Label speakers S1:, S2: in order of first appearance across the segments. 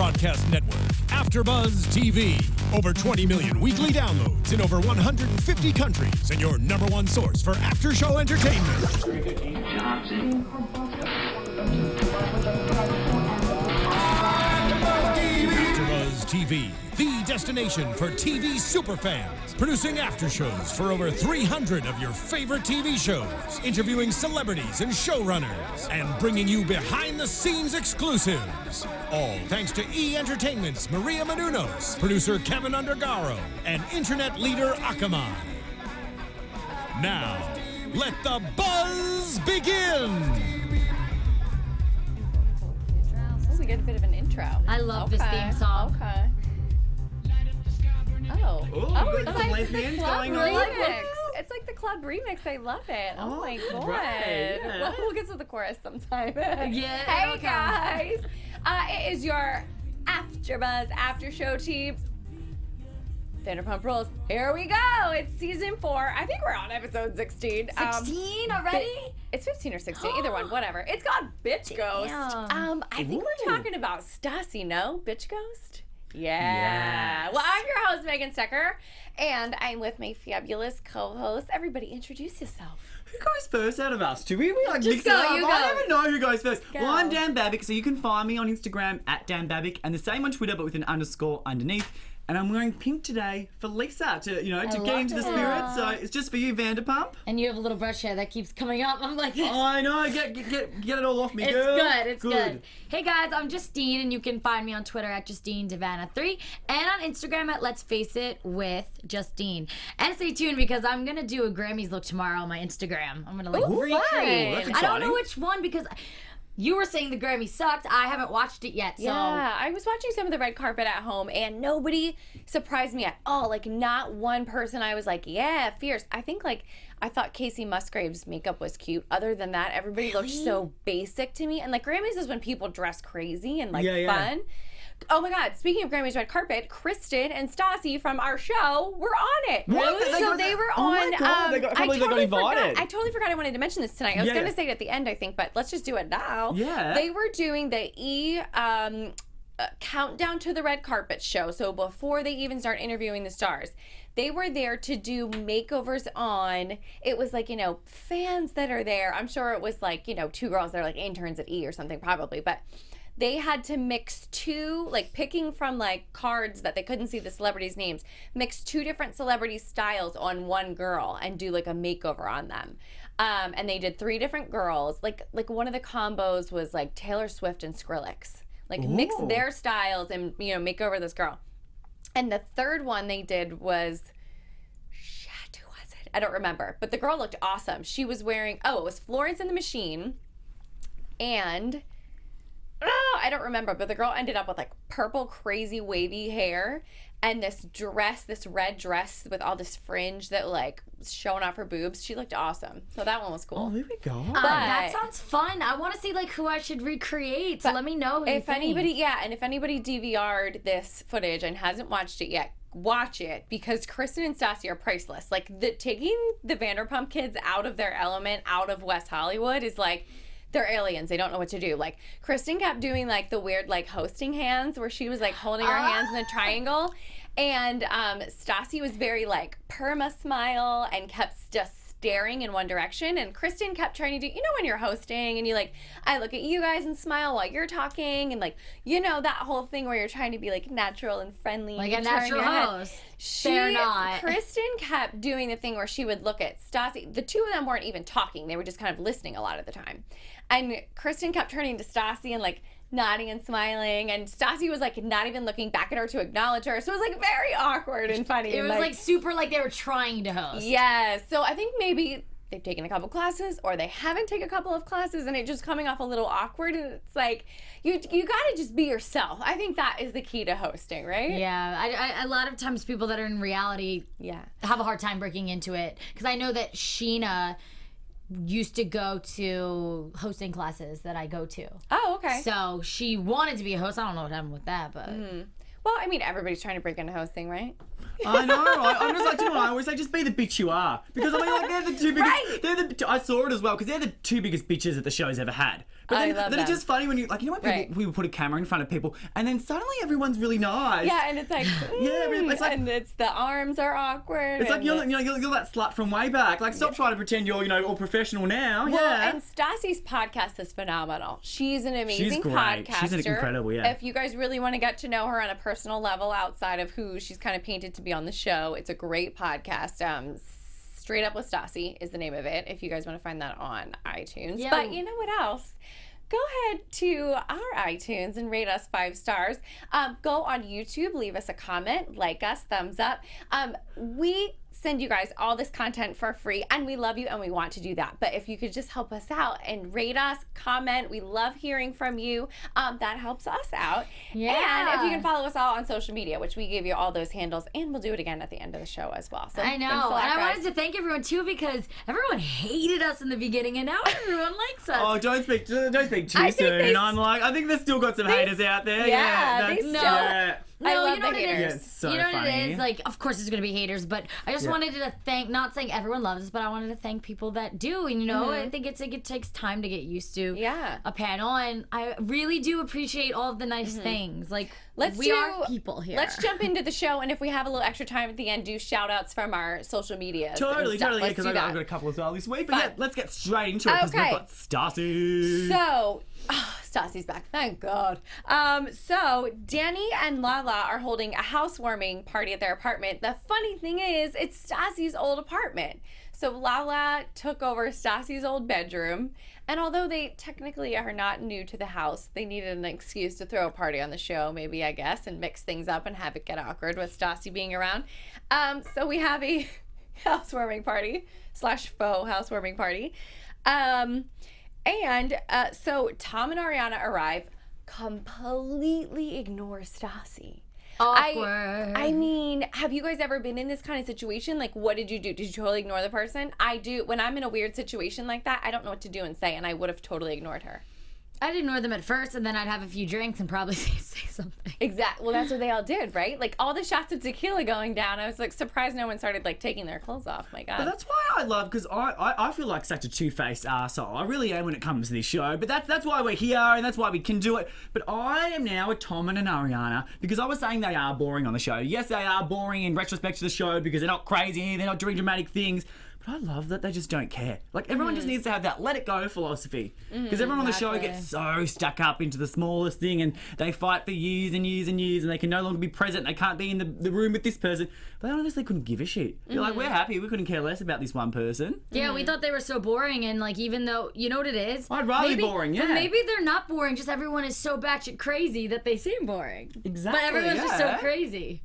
S1: broadcast network, AFTERBUZZ TV. Over 20 million weekly downloads in over 150 countries, and your #1 source for after-show entertainment. AFTERBUZZ TV, the destination for TV superfans, producing after-shows for over 300 of your favorite TV shows, interviewing celebrities and showrunners, and bringing you behind-the-scenes exclusives. All thanks to E! Entertainment's Maria Menounos, producer Kevin Undergaro, and internet leader Akamai. Now, let the buzz begin!
S2: We get a bit of an intro.
S3: I love this theme song.
S2: Okay. Oh,
S4: it's like lesbians going on.
S2: remix. It's like the club remix. I love it. Oh my god.
S4: Right, yeah.
S2: Well, we'll get to the chorus sometime.
S3: Yeah.
S2: Hey
S3: Okay.
S2: guys, it is your AfterBuzz After Show team. Vanderpump Rules. Here we go. It's season 4. I think we're on episode 16.
S3: 16 already?
S2: It's 15 or 16, either one, whatever. It's called Bitch Ghost. I think we're talking about Stassi, no? Bitch Ghost? Yeah.
S4: Yes.
S2: Well, I'm your host, Megan Stecher, and I'm with my fabulous co-host. Everybody, introduce yourself.
S4: Who goes first out of us? Do we like
S3: Just
S4: mix it
S3: go,
S4: up?
S3: you
S4: I
S3: go.
S4: never know who goes first.
S2: Go.
S4: Well, I'm Dan Babic, so you can find me on Instagram at Dan Babic, and the same on Twitter, but with an underscore underneath. And I'm wearing pink today for Lisa to get
S3: love
S4: into the
S3: it.
S4: spirit. So it's just for you, Vanderpump.
S3: And you have a little brush hair that keeps coming up. I'm like,
S4: Oh, I know. Get it all off me,
S3: it's
S4: girl.
S3: good. It's good. Hey guys, I'm Justine, and you can find me on Twitter at Justine DiVanna 3 and on Instagram at Let's Face It with Justine. And stay tuned because I'm gonna do a Grammys look tomorrow on my Instagram. I'm gonna recreate.
S4: that's
S3: I don't
S4: exciting.
S3: know which one because you were saying the Grammy sucked. I haven't watched it yet. So
S2: Yeah, I was watching some of the red carpet at home, and nobody surprised me at all. Like, not one person I was like, yeah, fierce. I think, I thought Casey Musgrave's makeup was cute. Other than that, everybody looked so basic to me. And, Grammys is when people dress crazy and, fun. Oh, my God. Speaking of Grammys red carpet, Kristen and Stassi from our show were on it.
S4: What?
S2: So they were
S4: Oh
S2: on.
S4: my God, I can't believe they got invited.
S2: I totally forgot I wanted to mention this tonight. I was
S4: Yeah.
S2: going to say it at the end, I think, but let's just do it now.
S4: Yeah.
S2: They were doing the countdown to the red carpet show. So before they even start interviewing the stars, they were there to do makeovers on, it was fans that are there. I'm sure it was 2 girls that are interns at E or something probably, but they had to mix 2, picking from cards that they couldn't see the celebrities' names, mix 2 different celebrity styles on one girl and do a makeover on them. And they did 3 different girls. One of the combos was Taylor Swift and Skrillex. Mix their styles and make over this girl. And the third one they did was, who was it? I don't remember. But the girl looked awesome. She was wearing, it was Florence and the Machine, and I don't remember, but the girl ended up with purple crazy wavy hair and this red dress with all this fringe that showing off her boobs. She looked awesome. So that one was cool.
S4: Oh, there we go.
S3: that sounds fun. I want to see who I should recreate. So let me know who you
S2: If
S3: think.
S2: anybody DVR'd this footage and hasn't watched it yet, watch it because Kristen and Stassi are priceless. Taking the Vanderpump kids out of their element, out of West Hollywood is they're aliens. They don't know what to do. Kristen kept doing the weird hosting hands where she was holding her hands in a triangle. And Stassi was very perma smile and kept just staring in one direction. And Kristen kept trying to do, when you're hosting and you I look at you guys and smile while you're talking. And that whole thing where you're trying to be natural and friendly.
S3: Like
S2: and
S3: a
S2: turn
S3: natural
S2: your head.
S3: host. They're not.
S2: Kristen kept doing the thing where she would look at Stassi. The 2 of them weren't even talking. They were just kind of listening a lot of the time. And Kristen kept turning to Stassi and nodding and smiling. And Stassi was not even looking back at her to acknowledge her. So it was very awkward and funny.
S3: It was super they were trying to host.
S2: Yeah. So I think maybe they've taken a couple classes or they haven't taken a couple of classes and it's just coming off a little awkward. And it's you gotta just be yourself. I think that is the key to hosting, right?
S3: Yeah, a lot of times people that are in reality have a hard time breaking into it. Because I know that Scheana used to go to hosting classes that I go to.
S2: Oh, okay.
S3: So she wanted to be a host. I don't know what happened with that, but...
S2: Well, I mean, everybody's trying to break into hosting, right?
S4: I know, right? I'm just like, you know, I always say, just be the bitch you are. Because I mean, like, they're the two biggest.
S2: Right.
S4: I saw it as well because they're the two biggest bitches that the show's ever had. But
S2: I
S4: then,
S2: love
S4: then it's
S2: them.
S4: just funny when you, like, you know, when people put a camera in front of people, and then suddenly everyone's really nice.
S2: Yeah, and it's like,
S4: it's like,
S2: and it's the arms are awkward.
S4: it's like
S2: and
S4: you're that slut from way back. Like, stop trying to pretend you're, you know, all professional now.
S2: Well,
S4: yeah.
S2: and Stassi's podcast is phenomenal. She's an amazing
S4: She's great.
S2: podcaster.
S4: She's incredible, yeah.
S2: If you guys really want to get to know her on a personal level outside of who she's kind of painted to be on the show, it's a great podcast. Straight Up with Stassi is the name of it, if you guys want to find that on iTunes.
S3: Yeah.
S2: But you know what else? Go ahead to our iTunes and rate us 5 stars. Go on YouTube, leave us a comment, like us, thumbs up. We send you guys all this content for free, and we love you and we want to do that. But if you could just help us out and rate us, comment, we love hearing from you. That helps us out.
S3: Yeah.
S2: And if you can follow us all on social media, which we give you all those handles, and we'll do it again at the end of the show as well. So
S3: I know.
S2: thanks a lot,
S3: And I
S2: guys.
S3: wanted to thank everyone too because everyone hated us in the beginning and now everyone likes us.
S4: Oh, don't speak too
S2: I think
S4: soon.
S2: they-
S4: I'm like, I think there's still got some haters out there.
S2: yeah, they
S4: that's-
S2: still-
S4: yeah.
S3: No,
S2: I love
S3: you know
S2: the
S3: what it
S2: haters.
S3: is.
S4: Yeah, it's so
S3: you know what
S4: funny.
S3: it is? Like, of course there's going to be haters, but I just
S4: Yeah.
S3: wanted to thank, not saying everyone loves us, but I wanted to thank people that do. And, you know, I think it takes time to get used to
S2: Yeah.
S3: a panel. And I really do appreciate all of the nice things. Like, we are people here.
S2: Let's jump into the show, and if we have a little extra time at the end, do shout outs from our social media.
S4: Totally, yeah,
S2: Let's
S4: because
S2: do
S4: I've
S2: that.
S4: got a couple as well this week. But
S2: Fun.
S4: yeah, let's get straight into it because
S2: Okay.
S4: we've got Stassi.
S2: So, Stassi's back, thank God. So Danny and Lala are holding a housewarming party at their apartment. The funny thing is, it's Stassi's old apartment. So Lala took over Stassi's old bedroom, and although they technically are not new to the house, they needed an excuse to throw a party on the show, maybe, I guess, and mix things up and have it get awkward with Stassi being around. So we have a housewarming party / faux housewarming party. So Tom and Ariana arrive, completely ignore Stassi.
S3: Awkward.
S2: I mean, have you guys ever been in this kind of situation? Like, what did you do? Did you totally ignore the person? I do. When I'm in a weird situation like that, I don't know what to do and say, and I would have totally ignored her.
S3: I'd ignore them at first, and then I'd have a few drinks and probably say something.
S2: Exactly. Well, that's what they all did, right? Like, all the shots of tequila going down. I was, like, surprised no one started, like, taking their clothes off. My God.
S4: But that's why I love, because I feel like such a two-faced arsehole. I really am when it comes to this show. But that's why we're here, and that's why we can do it. But I am now a Tom and an Ariana, because I was saying they are boring on the show. Yes, they are boring in retrospect to the show, because they're not crazy, they're not doing dramatic things. But I love that they just don't care. Like, everyone just needs to have that let it go philosophy. Because everyone on the show gets so stuck up into the smallest thing, and they fight for years and years and years, and they can no longer be present. They can't be in the room with this person. But they honestly couldn't give a shit. They're like, we're happy. We couldn't care less about this one person.
S3: Yeah, we thought they were so boring, and like, even though, you know what it is?
S4: I'd rather be boring, yeah.
S3: But maybe they're not boring, just everyone is so batshit crazy that they seem boring.
S4: Exactly,
S3: But everyone's just so
S4: yeah.
S3: crazy.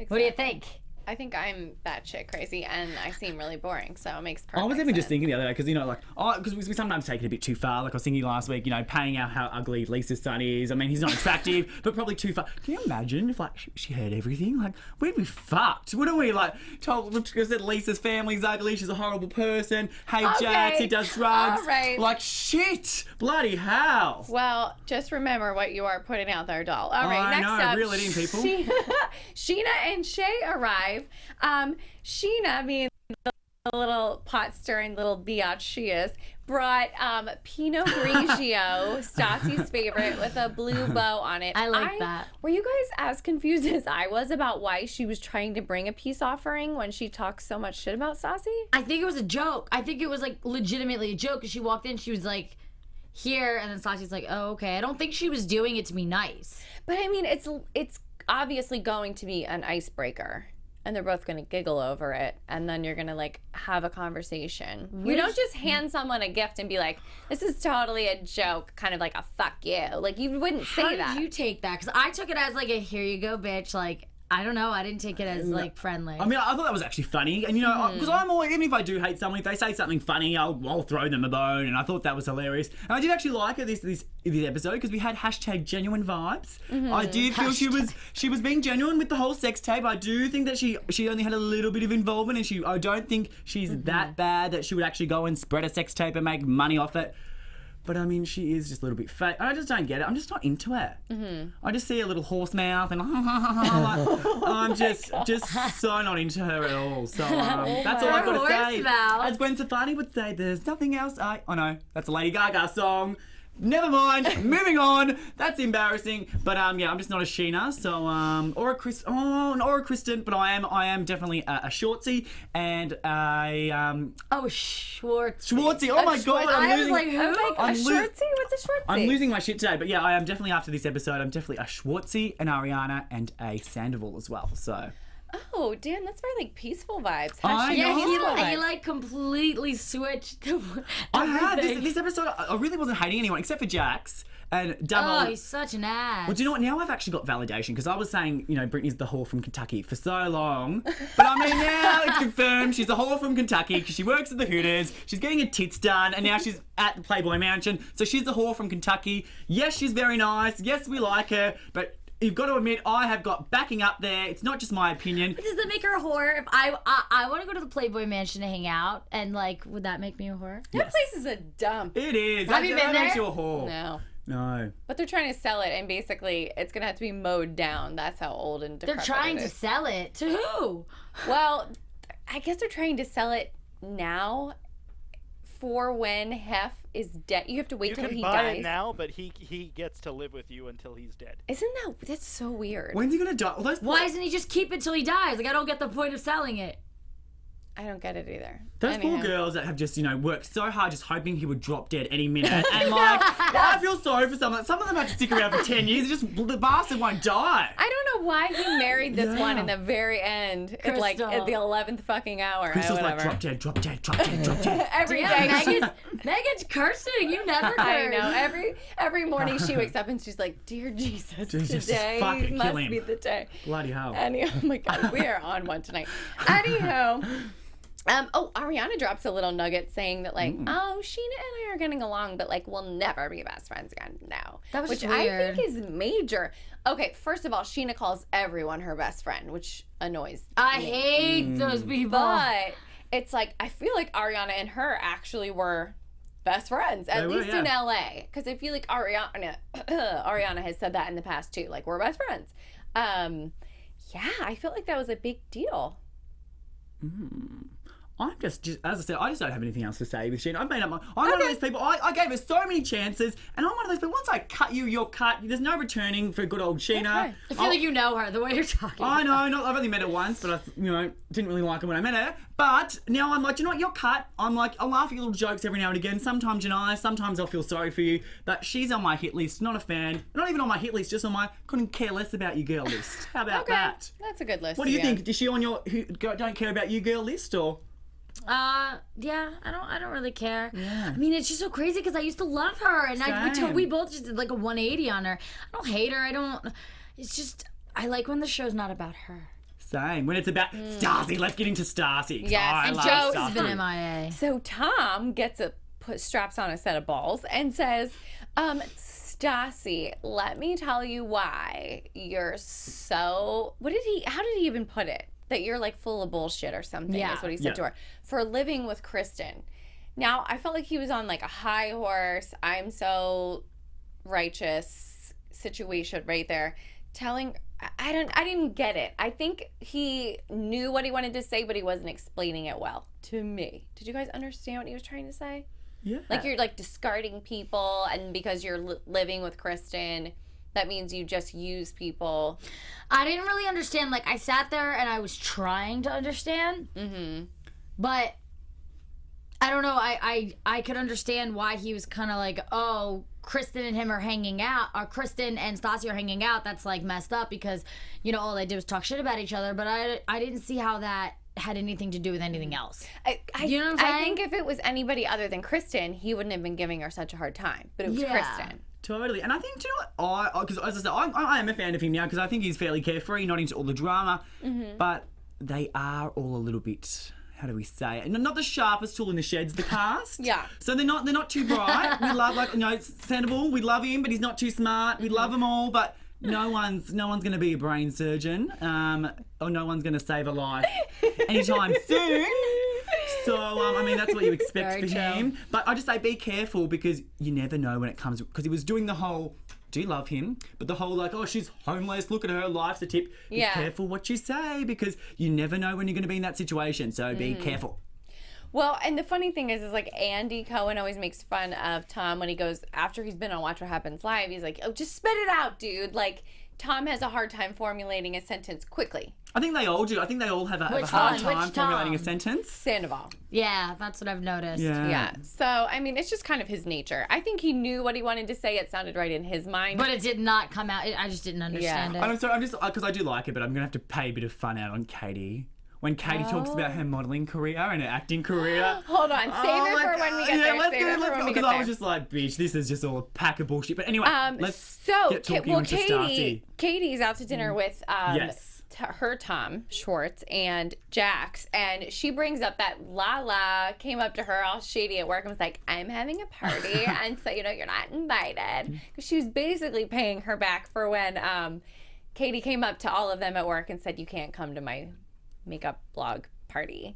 S3: What do you think?
S2: I think I'm batshit crazy, and I seem really boring, so it makes perfect
S4: I was even just
S2: sense.
S4: thinking the other day, because, you know, like, because we sometimes take it a bit too far. Like I was thinking last week, you know, paying out how ugly Lisa's son is. I mean, he's not attractive, but probably too far. Can you imagine if, like, she heard everything? Like, we'd be fucked, wouldn't we? Like, because Lisa's family's ugly, she's a horrible person. Hey, Jax, he does drugs.
S2: All right.
S4: Like, shit. Bloody hell.
S2: Well, just remember what you are putting out there, doll. All right,
S4: I
S2: next
S4: know,
S2: up,
S4: reel it in, people.
S2: Sheena and Shay arrive. Sheena, being the little pot stirring little biatch she is, brought Pinot Grigio, Stassi's favorite, with a blue bow on it.
S3: I like that.
S2: Were you guys as confused as I was about why she was trying to bring a peace offering when she talks so much shit about Stassi?
S3: I think it was a joke. I think it was like legitimately a joke because she walked in, she was like, here, and then Stassi's like, oh, okay. I don't think she was doing it to be nice.
S2: But I mean, it's obviously going to be an icebreaker. And they're both going to giggle over it. And then you're going to, like, have a conversation. You don't just hand someone a gift and be like, this is totally a joke, kind of like a fuck you. Like, you wouldn't say
S3: How
S2: that.
S3: did you take that? Because I took it as like a here you go, bitch. Like, I don't know. I didn't take it as like friendly.
S4: I mean, I thought that was actually funny, and you know, because I'm always, even if I do hate someone, if they say something funny, I'll throw them a bone, and I thought that was hilarious. And I did actually like it this episode because we had hashtag genuine vibes. I did feel she was being genuine with the whole sex tape. I do think that she only had a little bit of involvement, and I don't think she's that bad that she would actually go and spread a sex tape and make money off it. But I mean, she is just a little bit fake. I just don't get it. I'm just not into it. I just see a little horse mouth and I'm just so not into her at all. So that's all I've got to say.
S3: Mouth.
S4: As Gwen Stefani would say, there's nothing else. Oh no, that's a Lady Gaga song. Never mind. Moving on. That's embarrassing. But yeah, I'm just not a Scheana, so or a Kristen. But I am definitely a Shortsy and a Schwartzy. Oh my god,
S3: I was like, who?
S2: I was like, a Shortsy? What's a Shortsy?
S4: I'm losing my shit today. But yeah, I am definitely after this episode. I'm definitely a Schwartzy, an Ariana, and a Sandoval as well. So.
S2: Oh, Dan, that's very like peaceful vibes.
S4: I know.
S3: He like completely switched.
S4: I have this episode. I really wasn't hating anyone except for Jax and Double.
S3: Oh, he's such an ass.
S4: Well, do you know what? Now I've actually got validation because I was saying, Britney's the whore from Kentucky for so long. But I mean, now it's confirmed she's a whore from Kentucky because she works at the Hooters. She's getting her tits done, and now she's at the Playboy Mansion. So she's the whore from Kentucky. Yes, she's very nice. Yes, we like her, but. You've got to admit, I have got backing up there. It's not just my opinion.
S3: Does that make her a whore? If I want to go to the Playboy Mansion to hang out, and like, would that make me a whore?
S2: That place is a dump.
S4: It is.
S3: Have you been there?
S4: That makes you a whore.
S2: No. But they're trying to sell it, and basically, it's gonna have to be mowed down. That's how old and decrepit
S3: They're trying
S2: it
S3: to
S2: is.
S3: sell it to who?
S2: Well, I guess they're trying to sell it now. For when Hef is dead, you have to wait till he
S5: You can buy
S2: dies.
S5: it now, but he gets to live with you until he's dead.
S2: Isn't that's so weird?
S4: When's he gonna die? Well,
S3: Why doesn't he just keep it till he dies? Like, I don't get the point of selling it.
S2: I don't get it either.
S4: Those poor girls that have just, worked so hard just hoping he would drop dead any minute. And I feel sorry for some of them. Some of them have to stick around for 10 years. The bastard won't die.
S2: I don't know why he married this one in the very end. At like at the 11th fucking hour.
S4: Crystal's like, drop dead, drop dead, drop dead, drop dead.
S2: Every day.
S3: Megan's cursing. You never curse.
S2: I know. Every morning she wakes up and she's like, dear Jesus, today
S4: fucking
S2: must
S4: kill him.
S2: be the day.
S4: Bloody hell.
S2: Oh my God, we are on one tonight. Anyhow. Ariana drops a little nugget saying that Scheana and I are getting along, but we'll never be best friends again. No.
S3: That was
S2: which
S3: weird.
S2: I think is major. Okay, first of all, Scheana calls everyone her best friend, which annoys
S3: I
S2: me.
S3: hate those people.
S2: But it's like, I feel like Ariana and her actually were best friends, at least in LA. Because I feel like Ariana has said that in the past too. Like, we're best friends. Yeah, I feel like that was a big deal.
S4: I'm just, as I said, I just don't have anything else to say with Scheana. I've made up I'm one of those people, I gave her so many chances, and I'm one of those people, once I cut you, you're cut. There's no returning for good old Scheana.
S2: Okay.
S3: I feel like you know her, the way you're talking.
S4: I know, I've only met her once, but I, didn't really like her when I met her. But now I'm like, you know what, you're cut. I'm like, I'll laugh at your little jokes every now and again. Sometimes you're nice, sometimes I'll feel sorry for you. But she's on my hit list, not a fan. Not even on my hit list, just on my couldn't care less about you girl list. How about that?
S2: That's a good list.
S4: What do you think? Is she on your who don't care about you girl list, or?
S3: Yeah, I don't really care.
S4: Yeah.
S3: I mean, it's just so crazy because I used to love her, and we both just did like a 180 on her. I don't hate her. It's just, I like when the show's not about her.
S4: Same. When it's about Stassi, let's get into Stassi.
S2: Yes,
S3: And
S2: love
S3: Joe's
S2: Stassi.
S3: been MIA.
S2: So Tom straps on a set of balls and says, Stassi, let me tell you why you're so, how did he even put it? That you're like full of bullshit or something is what he said to her. For living with Kristen. Now, I felt like he was on like a high horse, I'm so righteous situation right there. I didn't get it. I think he knew what he wanted to say, but he wasn't explaining it well to me. Did you guys understand what he was trying to say?
S4: Yeah.
S2: Like, you're like discarding people, and because you're living with Kristen, that means you just use people.
S3: I didn't really understand. Like, I sat there and I was trying to understand. Mm-hmm. But I don't know. I could understand why he was kind of like, oh, Kristen and him are hanging out, or Kristen and Stassi are hanging out. That's like messed up because, all they did was talk shit about each other. But I didn't see how that had anything to do with anything else. You know what I'm saying?
S2: I think if it was anybody other than Kristen, he wouldn't have been giving her such a hard time. But it was Kristen.
S4: Totally. And I think, do you know what? Because as I said, I am a fan of him now because I think he's fairly carefree, not into all the drama. Mm-hmm. But they are all a little bit, how do we say it? Not the sharpest tool in the shed's the cast.
S2: Yeah.
S4: So they're not too bright. We love, Sandoval, we love him, but he's not too smart. We love them all, but no one's going to be a brain surgeon, or no one's going to save a life anytime soon. So, I mean, that's what you expect
S3: Very
S4: for
S3: true.
S4: him. But I just say be careful because you never know when it comes. Because he was doing the whole, do you love him? But the whole like, oh, she's homeless. Look at her. Life's a tip. Be
S2: Yeah.
S4: careful what you say because you never know when you're going to be in that situation. So be careful.
S2: Well, and the funny thing is like Andy Cohen always makes fun of Tom when he goes, after he's been on Watch What Happens Live, he's like, oh, just spit it out, dude. Like, Tom has a hard time formulating a sentence quickly.
S4: I think they all do. I think they all have a
S3: Which
S4: hard
S3: one?
S4: time
S3: Which
S4: formulating a
S3: Tom?
S4: sentence.
S2: Sandoval.
S3: Yeah, that's what I've noticed.
S2: Yeah. So, I mean, it's just kind of his nature. I think he knew what he wanted to say. It sounded right in his mind.
S3: But it did not come out. I just didn't understand
S4: And
S3: it.
S4: I'm sorry, I'm just because I do like it, but I'm gonna have to pay a bit of fun out on Katie. When Katie talks about her modelling career and her acting career.
S2: Hold on, save it for when we get there.
S4: Let's
S2: Save
S4: go,
S2: it for when we get
S4: because I
S2: there.
S4: was just like, bitch, this is just all a pack of bullshit. But anyway, let's
S2: so
S4: get talking to Stassi.
S2: Katie's out to dinner with
S4: Yes.
S2: her Tom Schwartz and Jax, and she brings up that Lala came up to her all shady at work and was like, I'm having a party, and so you're not invited, because she was basically paying her back for when Katie came up to all of them at work and said, you can't come to my makeup blog party.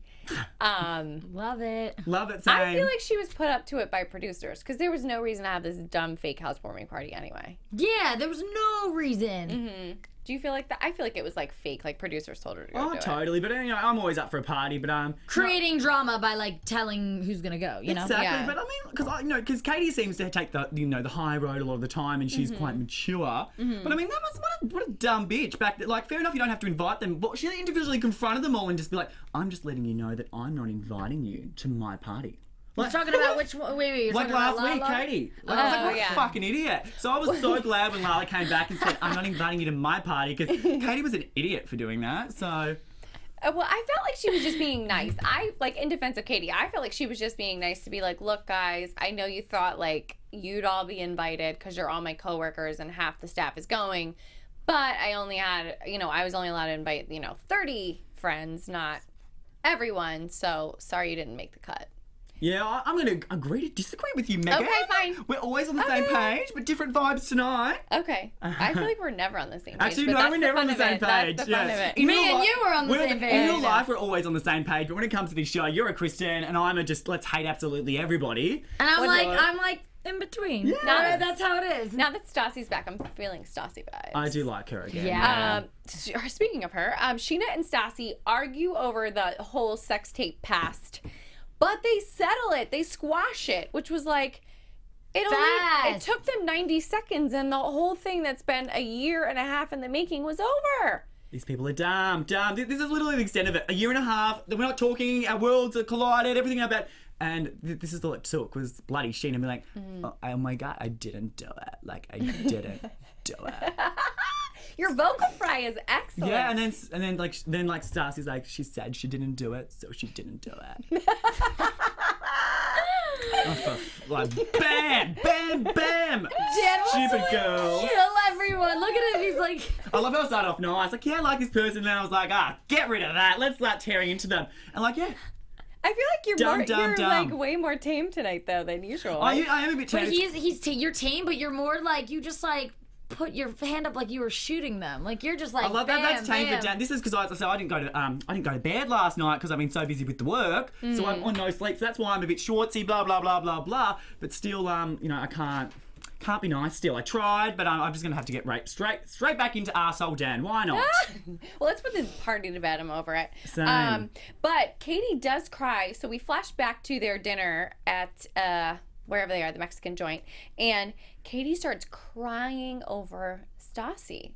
S3: Love it.
S4: Love it, same.
S2: I feel like she was put up to it by producers because there was no reason to have this dumb fake housewarming party anyway.
S3: Yeah, there was no reason.
S2: Mm-hmm. Do you feel like that? I feel like it was like fake, like producers told her to go do it.
S4: Totally. But I'm always up for a party. But
S3: Creating drama by like telling who's gonna go. You know.
S4: Exactly,
S2: Yeah.
S4: but I mean, because Katie seems to take the the high road a lot of the time, and she's quite mature. But I mean, that was what a dumb bitch back then. Like, fair enough, you don't have to invite them, but she individually confronted them all and just be like, "I'm just letting you know that I'm not inviting you to my party."
S3: We're talking about which one? Wait, you're
S4: Like
S3: talking about
S4: last week,
S3: Lala?
S4: Katie. Like, I was like, what
S2: yeah.
S4: a fucking idiot. So I was so glad when Lala came back and said, I'm not inviting you to my party, because Katie was an idiot for doing that. So
S2: Well, I felt like she was just being nice. In defense of Katie, I felt like she was just being nice to be like, look, guys, I know you thought like you'd all be invited because you're all my coworkers and half the staff is going, but I only had, I was only allowed to invite, 30 friends, not everyone. So sorry you didn't make the cut.
S4: yeah, I'm going to agree to disagree with you, Megan.
S2: Okay, fine.
S4: We're always on the same page, but different vibes tonight.
S2: Okay. I feel like we're never on the same page.
S4: Actually,
S2: but
S4: no,
S2: that's
S4: we're
S2: the
S4: never on
S2: fun
S4: the
S2: of
S4: same
S2: it. That's
S4: page.
S2: the fun
S4: Yes.
S2: of it.
S3: Me and you were on the same page.
S4: In real life, we're always on the same page, but when it comes to this show, you're a Christian, and I'm a just let's hate absolutely everybody.
S3: And I'm
S2: What-
S3: like in between.
S4: Yeah.
S3: No, that's how it is.
S2: Now that Stassi's back, I'm feeling Stassi vibes.
S4: I do like her again.
S3: Yeah.
S2: Speaking of her, Scheana and Stassi argue over the whole sex tape past, but they settle it. They squash it, which was like, it
S3: Fast.
S2: took them 90 seconds, and the whole thing that's been a year and a half in the making was over.
S4: These people are dumb. This is literally the extent of it. A year and a half, we're not talking, our worlds are collided, everything like that. And this is all it took was bloody Scheana being like, oh my God, I didn't do it. Like, I didn't do it.
S2: Your vocal fry is excellent.
S4: Yeah, and then Stassi's like, she said she didn't do it, so she didn't do it. Like, bam, bam, bam. Stupid girl.
S3: Kill everyone. Look at him. He's like,
S4: I love how I started off nice. Like, yeah, I like this person. And then I was like, get rid of that. Let's start tearing into them. And like, yeah.
S2: I feel like you're
S4: Dumb.
S2: like way more tame tonight though than usual.
S4: I am a bit
S3: but
S4: tempted.
S3: you're tame, but you're more like you just like put your hand up like you were shooting them. Like you're just like.
S4: I love that.
S3: Bam,
S4: That's tame
S3: bam.
S4: for Dan. This is because I didn't go to bed last night because I've been so busy with the work. So I'm on no sleep. So that's why I'm a bit shortsy. Blah blah blah blah blah. But still, I can't be nice. Still, I tried, but I'm just gonna have to get straight back into arsehole Dan. Why not?
S2: Well, let's put this party to bed. I'm over it.
S4: Same.
S2: But Katie does cry. So we flash back to their dinner at wherever they are, the Mexican joint, and Katie starts crying over Stassi.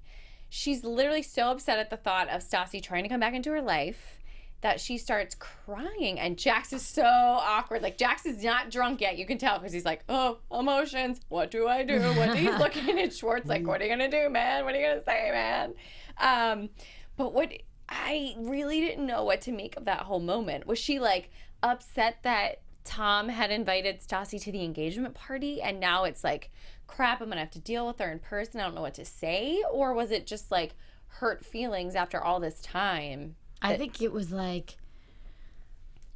S2: She's literally so upset at the thought of Stassi trying to come back into her life that she starts crying, and Jax is so awkward. Like, Jax is not drunk yet, you can tell, because he's like, oh, emotions, what do I do? He's looking at Schwartz like, what are you gonna do, man? What are you gonna say, man? But what I really didn't know what to make of that whole moment. Was she like upset that Tom had invited Stassi to the engagement party, and now it's like, crap, I'm gonna have to deal with her in person, I don't know what to say? Or was it just like hurt feelings after all this time?
S3: I think it was like,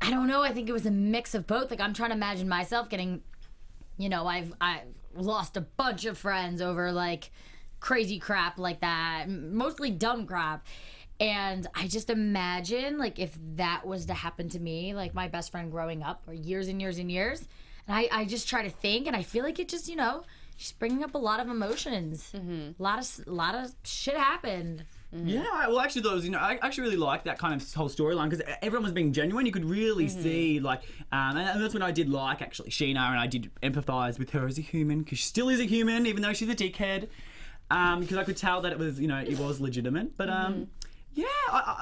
S3: I don't know. I think it was a mix of both. Like, I'm trying to imagine myself getting, I've lost a bunch of friends over like crazy crap like that, mostly dumb crap. And I just imagine, like, if that was to happen to me, like my best friend growing up for years and years and years. And I just try to think, and I feel like it just, you know, she's bringing up a lot of emotions. A lot of shit happened.
S4: Yeah, well, actually, those, you know, I actually really like that kind of whole storyline because everyone was being genuine. You could really see, like, and that's what I did like, actually, Scheana, and I did empathise with her as a human because she still is a human, even though she's a dickhead. Because I could tell that it was, you know, it was legitimate. But, yeah,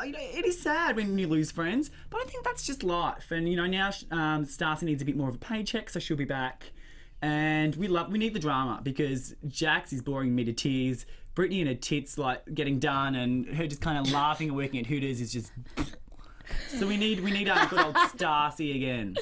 S4: you know, it is sad when you lose friends, but I think that's just life. And, you know, now Stassi needs a bit more of a paycheck, so she'll be back. And we need the drama because Jax is boring me to tears. Brittany and her tits like getting done, and her just kind of laughing and working at Hooters is just. So we need our good old Stassi again.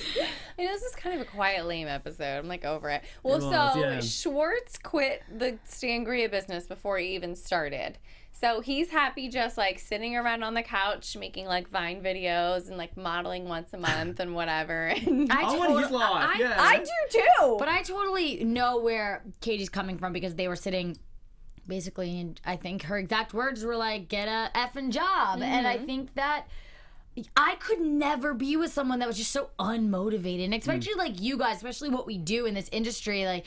S2: I know this is kind of a quiet, lame episode. I'm like over it. Well,
S4: yeah.
S2: Schwartz quit the Sangria business before he even started. So he's happy just like sitting around on the couch making like Vine videos and like modeling once a month and whatever. And
S4: I want his life. Yeah.
S2: I do too.
S3: But I totally know where Katie's coming from because they were sitting basically, and I think her exact words were like, get a effing job. And I think that I could never be with someone that was just so unmotivated. And especially like you guys, especially what we do in this industry, like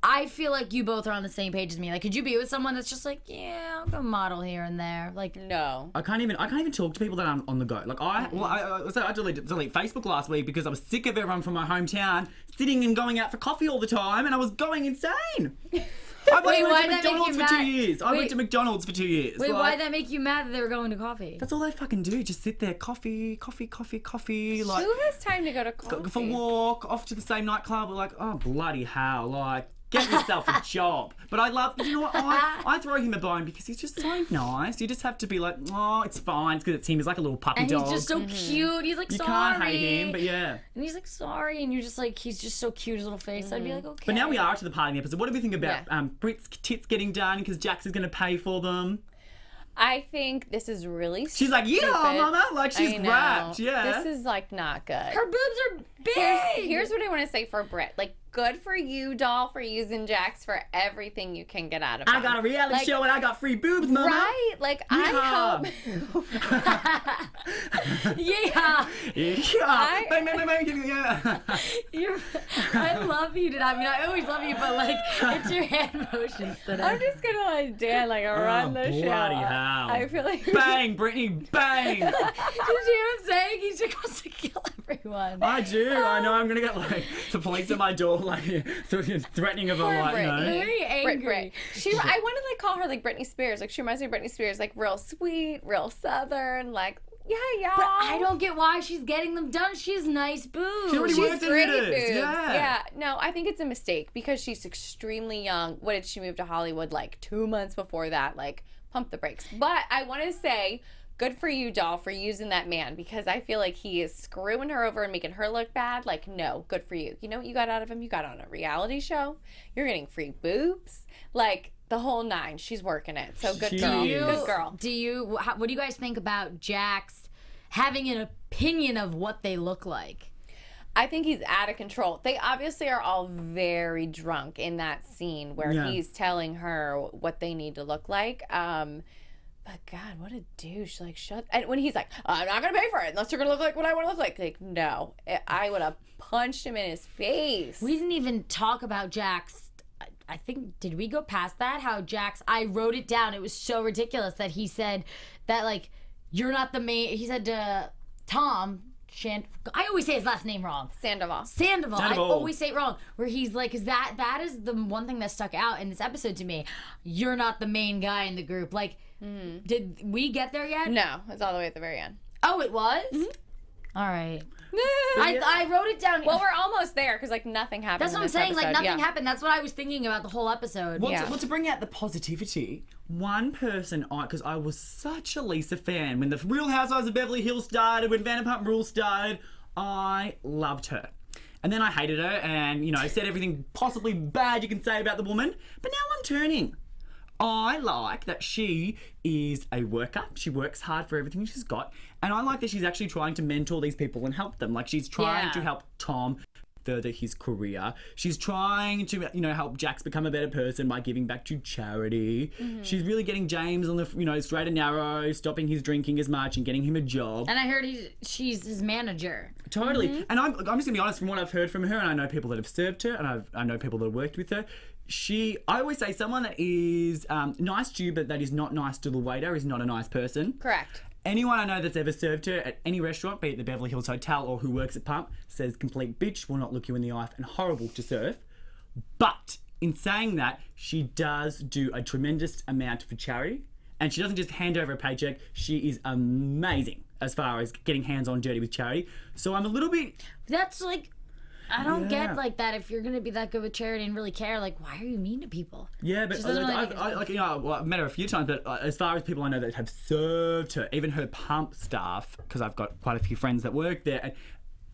S3: I feel like you both are on the same page as me. Like, could you be with someone that's just like, yeah, I'll go model here and there? Like,
S2: no.
S4: I can't even talk to people that are on the go. Like I deleted Facebook last week because I was sick of everyone from my hometown sitting and going out for coffee all the time, and I was going insane. I went to McDonald's for 2 years. I went to McDonald's for 2 years.
S3: Wait, why'd that make you mad that they were going to coffee?
S4: That's all they fucking do. Just sit there, coffee. Like,
S2: who has time to go to coffee?
S4: Go for a walk, off to the same nightclub. We're like, oh, bloody hell. Like, get yourself a job. But I love, you know what, I throw him a bone because he's just so nice. You just have to be like, oh, it's fine. It's because it's him. He's like a little puppy dog.
S3: And he's just so cute. He's like,
S4: you
S3: sorry.
S4: You can't hate him, but yeah.
S3: And he's like, sorry. And you're just like, he's just so cute, his little face. I'd be like, okay.
S4: But now we are to the part of the episode. What do we think about Brit's tits getting done because Jax is going to pay for them?
S2: I think this is really stupid.
S4: She's like, yeah, mama. Like, she's wrapped. Yeah.
S2: This is, like, not good.
S3: Her boobs are big.
S2: Here's what I want to say for Brit. Like, good for you, doll, for using Jax for everything you can get out of him.
S4: I got a reality show and I got free boobs, mama.
S2: Right? Like, I hope...
S3: Yeah.
S4: Yeah.
S3: I love you today. I mean, I always love you, but, like, it's your hand motions today.
S2: I'm just going to let Dan, like, run the show.
S4: Bloody hell.
S2: I feel like...
S4: Bang, Brittany, bang.
S3: Did you hear him saying? He just wants to kill everyone.
S4: I do. I know I'm going to get, like, the police at my door, like, threatening of them, like, you know.
S3: Very angry.
S2: Brit. I want to, like, call her, like, Britney Spears. Like, she reminds me of Britney Spears, like, real sweet, real southern, like, yeah, y'all.
S3: But I don't get why she's getting them done. She has nice boobs.
S4: She already works in
S2: great
S4: Hooters.
S2: boobs.
S4: Yeah.
S2: Yeah. No, I think it's a mistake because she's extremely young. What did she move to Hollywood, like, 2 months before that? Like, pump the brakes. But I want to say, good for you, doll, for using that man because I feel like he is screwing her over and making her look bad. Like, no, good for you. You know what you got out of him? You got on a reality show. You're getting free boobs. Like, the whole nine. She's working it. So good girl. Good girl.
S3: What do you guys think about Jax having an opinion of what they look like?
S2: I think he's out of control. They obviously are all very drunk in that scene where he's telling her what they need to look like. But God, what a douche. Like, shut... And when he's like, I'm not going to pay for it unless you're going to look like what I want to look like. Like, no. I would have punched him in his face.
S3: We didn't even talk about Jax. I think, did we go past that? How Jax... I wrote it down. It was so ridiculous that he said that, like, you're not the main... He said to Tom... I always say his last name wrong.
S2: Sandoval.
S3: I always say it wrong. Where he's like, is that is the one thing that stuck out in this episode to me. You're not the main guy in the group. Like, did we get there yet?
S2: No, it's all the way at the very end.
S3: Oh, it was? All right. I wrote it down.
S2: Well, we're almost there because like nothing happened.
S3: That's what I'm saying. Like nothing happened. That's what I was thinking about the whole episode.
S4: Well, to bring out the positivity, one person, because I was such a Lisa fan when the Real Housewives of Beverly Hills started, when Vanderpump Rules started, I loved her. And then I hated her and, you know, said everything possibly bad you can say about the woman. But now I'm turning. I like that she is a worker. She works hard for everything she's got. And I like that she's actually trying to mentor these people and help them. Like, she's trying to help Tom further his career. She's trying to, help Jax become a better person by giving back to charity. She's really getting James on the, straight and narrow, stopping his drinking as much and getting him a job.
S3: And I heard she's his manager.
S4: Totally. And I'm just going to be honest, from what I've heard from her, and I know people that have served her, and I know people that have worked with her, I always say someone that is nice to you but that is not nice to the waiter is not a nice person.
S2: Correct.
S4: Anyone I know that's ever served her at any restaurant, be it the Beverly Hills Hotel or who works at Pump, says complete bitch, will not look you in the eye and horrible to serve. But in saying that, she does do a tremendous amount for charity, and she doesn't just hand over a paycheck. She is amazing as far as getting hands on dirty with charity. So I'm a little bit...
S3: That's like... I don't get like that. If you're gonna be that good with charity and really care, like, why are you mean to people?
S4: Yeah, but I've met her a few times. But as far as people I know that have served her, even her Pump staff, because I've got quite a few friends that work there,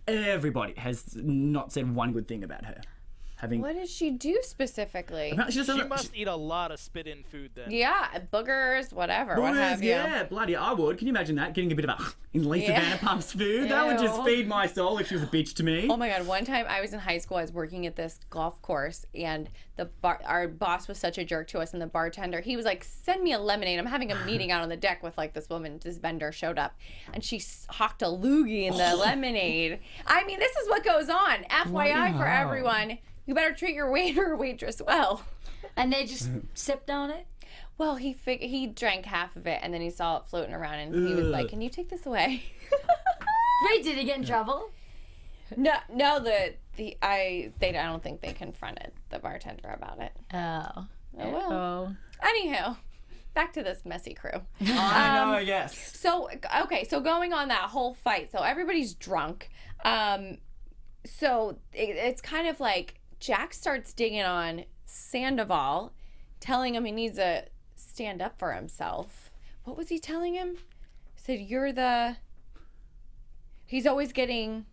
S4: everybody has not said one good thing about her.
S2: What does she do specifically?
S4: She
S5: must eat a lot of spit-in food then.
S2: Yeah, boogers, whatever, what have you.
S4: Yeah, bloody, I would. Can you imagine that? Getting a bit of in Lisa Vanderpump's food? That would just feed my soul if she was a bitch to me.
S2: Oh my God, one time I was in high school, I was working at this golf course, and our boss was such a jerk to us, and the bartender, he was like, send me a lemonade. I'm having a meeting out on the deck with like this woman, this vendor showed up, and she hawked a loogie in the lemonade. I mean, this is what goes on. FYI for everyone. You better treat your waiter or waitress well.
S3: And they just sipped on it?
S2: Well, he drank half of it, and then he saw it floating around, and he was like, can you take this away?
S3: Wait, did he get in trouble?
S2: No, I don't think they confronted the bartender about it.
S3: Oh.
S2: Oh well. Anywho, back to this messy crew.
S4: I know, yes.
S2: So going on that whole fight, so everybody's drunk. So it's kind of like Jax starts digging on Sandoval, telling him he needs to stand up for himself. What was he telling him? He said, he's always getting...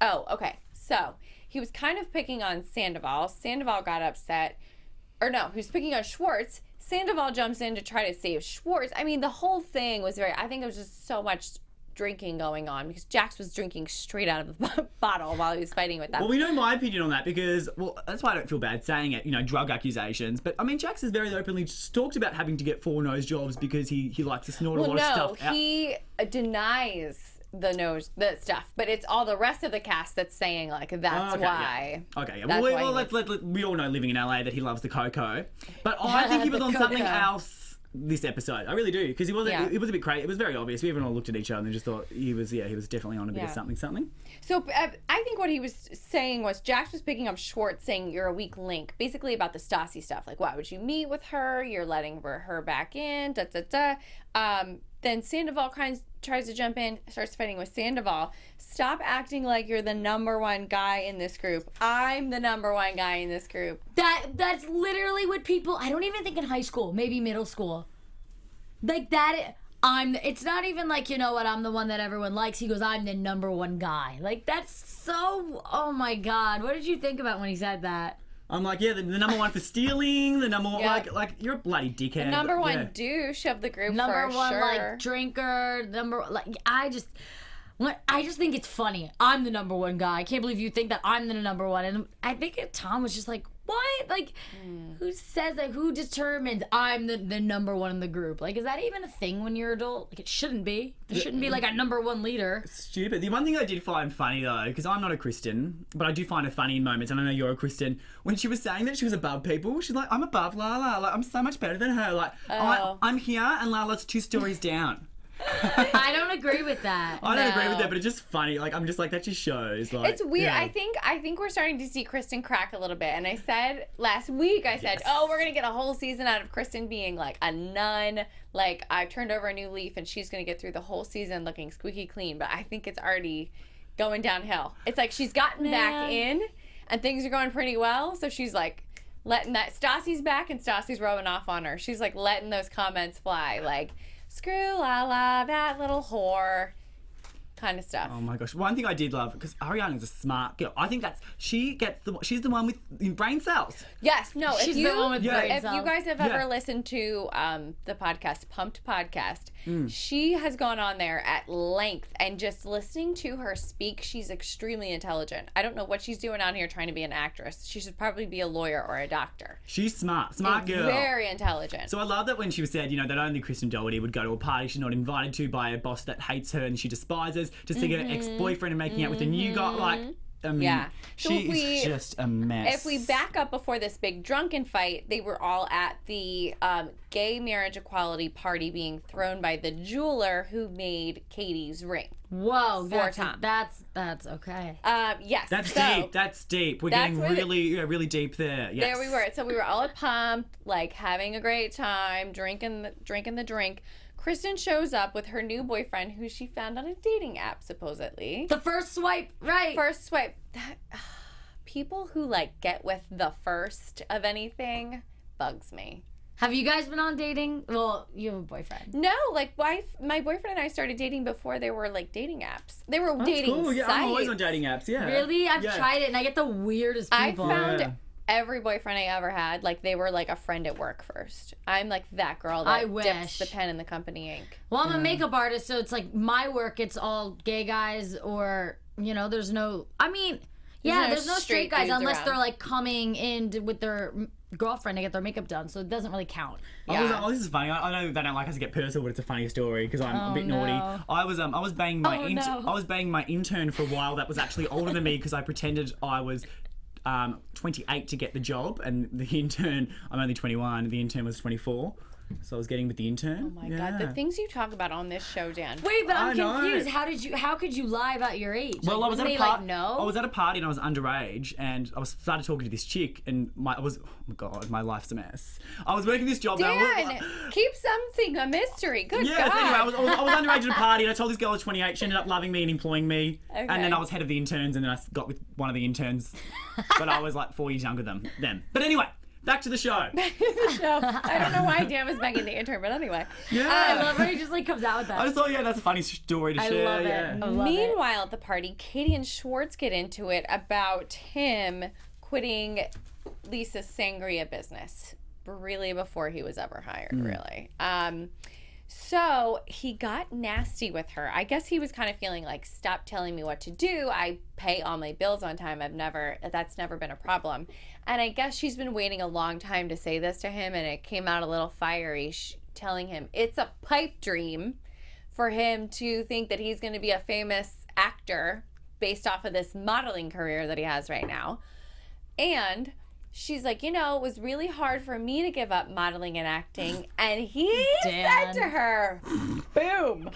S2: Oh, okay. So he was kind of picking on Sandoval. Sandoval got upset. Or no, he was picking on Schwartz. Sandoval jumps in to try to save Schwartz. I mean, the whole thing was I think it was just so much drinking going on because Jax was drinking straight out of the bottle while he was fighting with them.
S4: Well, we know my opinion on that because, that's why I don't feel bad saying it, drug accusations. But, I mean, Jax has very openly talked about having to get 4-nose jobs because he likes to snort a lot of stuff out.
S2: He denies the stuff, but it's all the rest of the cast that's saying, like, that's why.
S4: Yeah. Okay, yeah. We all know living in LA that he loves the cocoa. But I think he was on something else this episode. I really do, because it was a bit crazy. It was very obvious. We even all looked at each other and just thought he was definitely on a bit of something.
S2: So I think what he was saying was Jax was picking up Schwartz saying you're a weak link, basically about the Stassi stuff. Like, why would you meet with her? You're letting her back in, Then Sandoval tries to jump in, starts fighting with Sandoval. Stop acting like you're the number one guy in this group. I'm the number one guy in this group.
S3: That's literally what people, I don't even think in high school, maybe middle school. Like that, it's not even like, I'm the one that everyone likes. He goes, I'm the number one guy. Like, that's so, oh my God. What did you think about when he said that?
S4: I'm like, the number one for stealing, the number one, like you're a bloody dickhead.
S2: The number one douche of the group,
S3: number
S2: for
S3: one,
S2: sure.
S3: like, drinker, I just think it's funny. I'm the number one guy. I can't believe you think that I'm the number one. And I think Tom was just like, what? Like, who says that? Who determines I'm the number one in the group? Like, is that even a thing when you're adult? Like, it shouldn't be. There shouldn't be, like, a number one leader.
S4: Stupid. The one thing I did find funny, though, because I'm not a Christian, but I do find it funny in moments, and I know you're a Christian, when she was saying that she was above people, she's like, I'm above Lala. Like, I'm so much better than her. Like, I'm here, and Lala's 2 stories down.
S3: I don't agree with that.
S4: I don't agree with that, but it's just funny. Like, I'm just like, that just shows. Like,
S2: it's weird. I think we're starting to see Kristen crack a little bit. And I said last week, we're gonna get a whole season out of Kristen being like a nun. Like, I've turned over a new leaf, and she's gonna get through the whole season looking squeaky clean. But I think it's already going downhill. It's like she's gotten back in, and things are going pretty well. So she's like letting that Stassi's back, and Stassi's rubbing off on her. She's like letting those comments fly, like, screw Lala, that little whore. kind of stuff.
S4: Oh my gosh! One thing I did love, because Ariana's a smart girl. I think she's the one with brain cells.
S2: Yes, no.
S3: She's the one with brain
S2: if
S3: cells.
S2: you guys have ever listened to the podcast, Pumped Podcast, she has gone on there at length, and just listening to her speak, she's extremely intelligent. I don't know what she's doing on here trying to be an actress. She should probably be a lawyer or a doctor.
S4: She's smart girl.
S2: Very intelligent.
S4: So I love that when she said, that only Kristen Doherty would go to a party she's not invited to by a boss that hates her and she despises, to see her ex-boyfriend and making out with a new guy. Like, I mean,
S2: So
S4: she is just a mess.
S2: If we back up before this big drunken fight, they were all at the gay marriage equality party being thrown by the jeweler who made Katie's ring.
S3: Whoa,
S2: That's
S3: okay.
S2: Yes.
S4: That's deep. We're getting really deep there. Yes.
S2: There we were. So we were all at Pump, like having a great time, drinking the drink. Kristen shows up with her new boyfriend, who she found on a dating app, supposedly.
S3: The first swipe, right?
S2: First swipe. People who like get with the first of anything bugs me.
S3: Have you guys been on dating? Well, you have a boyfriend.
S2: No, like my boyfriend and I started dating before there were like dating apps. They were dating
S4: cool. Yeah,
S2: sites.
S4: I'm always on dating apps. Yeah.
S3: Really? I've tried it and I get the weirdest people.
S2: I found every boyfriend I ever had, like they were like a friend at work first. I'm like that girl that dips the pen in the company ink.
S3: Well, I'm a makeup artist, so it's like my work, it's all gay guys or, there's no, there's no straight guys unless they're like coming in with their girlfriend to get their makeup done, so it doesn't really count.
S4: Oh, this is funny. I know they don't like us to get personal, but it's a funny story because I'm a bit naughty. I was banging my intern for a while that was actually older than me because I pretended I was 28 to get the job, and the intern, I'm only 21, the intern was 24. So I was getting with the intern.
S2: Oh my God, the things you talk about on this show, Dan.
S3: Wait, but I'm confused. How could you lie about your age?
S4: Well,
S3: like,
S4: I was at a party. I was at a party and I was underage, and I started talking to this chick, and oh my God, my life's a mess. I was working this job.
S2: Dan, keep something a mystery. Good God.
S4: So anyway, I was underage at a party, and I told this girl I was 28. She ended up loving me and employing me. Okay. And then I was head of the interns, and then I got with one of the interns, but I was like 4 years younger than them. But anyway. Back to the show.
S2: I don't know why Dan was banging the intern, but anyway.
S3: Yeah. I love how he just like comes out with that.
S4: I just thought, that's a funny story to share.
S3: Love it.
S4: Yeah.
S3: I love
S2: Meanwhile, at the party, Katie and Schwartz get into it about him quitting Lisa's sangria business, really before he was ever hired, really. So he got nasty with her. I guess he was kind of feeling like, stop telling me what to do. I pay all my bills on time. That's never been a problem. And I guess she's been waiting a long time to say this to him, and it came out a little fiery, telling him it's a pipe dream for him to think that he's going to be a famous actor based off of this modeling career that he has right now. And she's like, it was really hard for me to give up modeling and acting. And he said to her, boom.